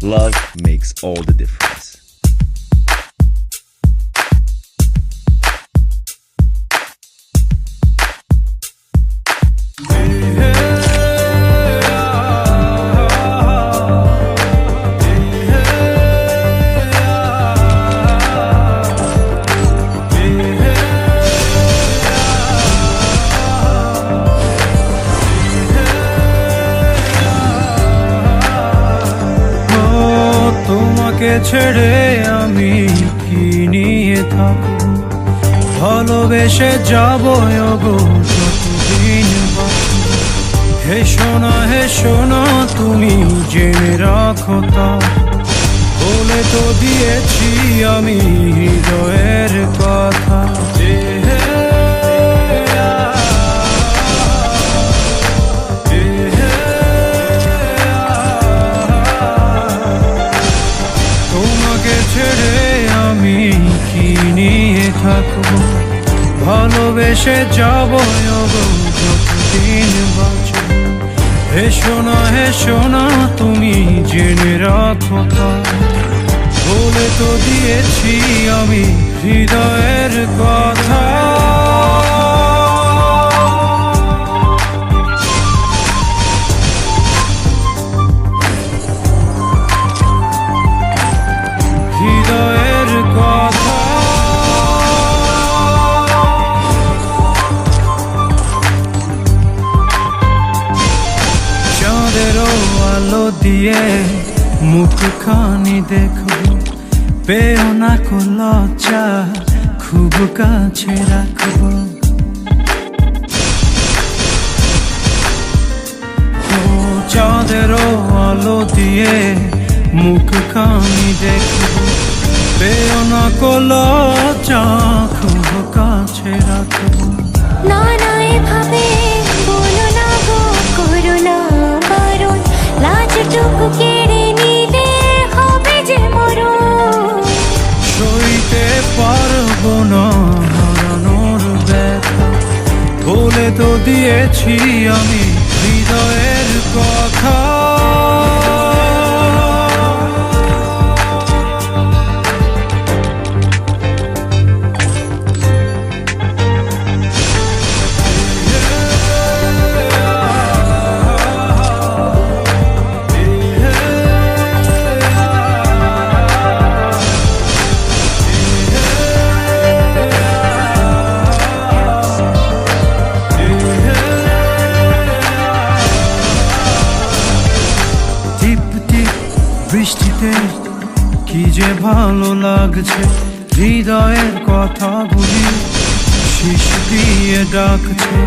Love makes all the difference. তোমাকে ছেড়ে আমি কি নিয়ে থাকবো, ভালোবেসে যাবো গো যতদিন বাঁচব। হে সোনা তুমি জেনে রাখো তা, বলে তো দিয়েছি আমি হৃদয়ের কথা। ছেড়ে আমি কি নিয়ে থাকবো, ভালোবেসে যাবো গো যতদিন বাঁচব। হে সোনা তুমি জেনে রাখো তা, বলে তো দিয়েছি আমি হৃদয়ের কথা। আলো দিয়ে মুখখানি দেখো, পেও না কো লজ্জা, খুব কাছে রাখবো। ও চাঁদেরও আলো দিয়ে মুখখানি দেখো, পেও না কো লজ্জা, খুব কাছে রাখবো। না এভাবে বলো না গো, করো না বারণ, লাজটুকু কেড়ে নিলে হবে যে মরণ। সইতে পারবো না হারানোর ব্যথা, বলে তো দিয়েছি আমি হৃদয়ের কথা। বৃষ্টিতে কি যে ভালো লাগছে, হৃদয়ের কথাগুলি শিশ দিয়ে ডাকছে।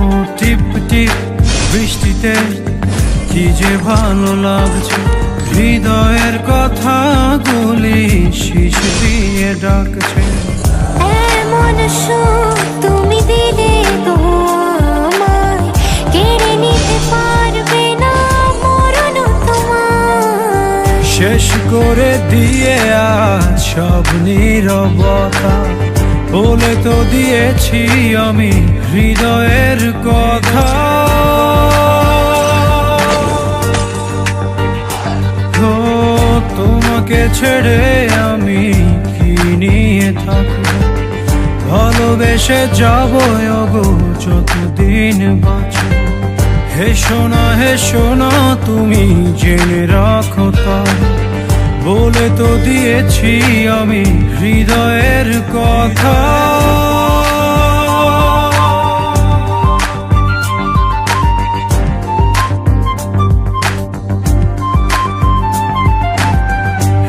ও টিপ টিপ বৃষ্টিতে কি যে ভালো লাগছে, হৃদয়ের কথাগুলি শিশ দিয়ে ডাকছে। এমন সুখ তুমি দিলে তো আমায়, কেড়ে নিতে পারবে না মরণ তোমার। শেষ করে দিয়ে আজ সব নীরবতা, বলে তো দিয়েছি আমি হৃদয়ের কথা। ও তোমাকে ছেড়ে আমি কি নিয়ে থাকবো, ভালোবেসে যাবো গো যতদিন বাঁচব। হে সোনা তুমি জেনে রাখো তা, বলে তো দিয়েছি আমি হৃদয়ের কথা।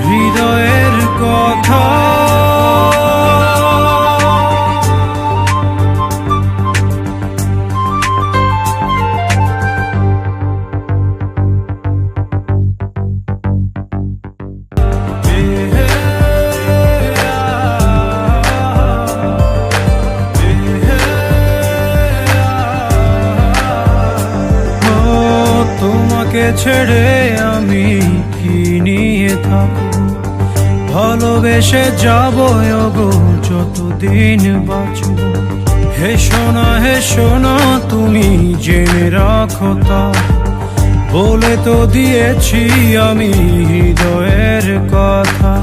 হৃদয়ের কথা। তোমাকে ছেড়ে আমি কি নিয়ে থাকবো, ভালোবেসে যাবো গো যতদিন বাঁচব। হেসো না তুমি জেনে রাখো তা, বলে তো দিয়েছি আমি হৃদয়ের কথা।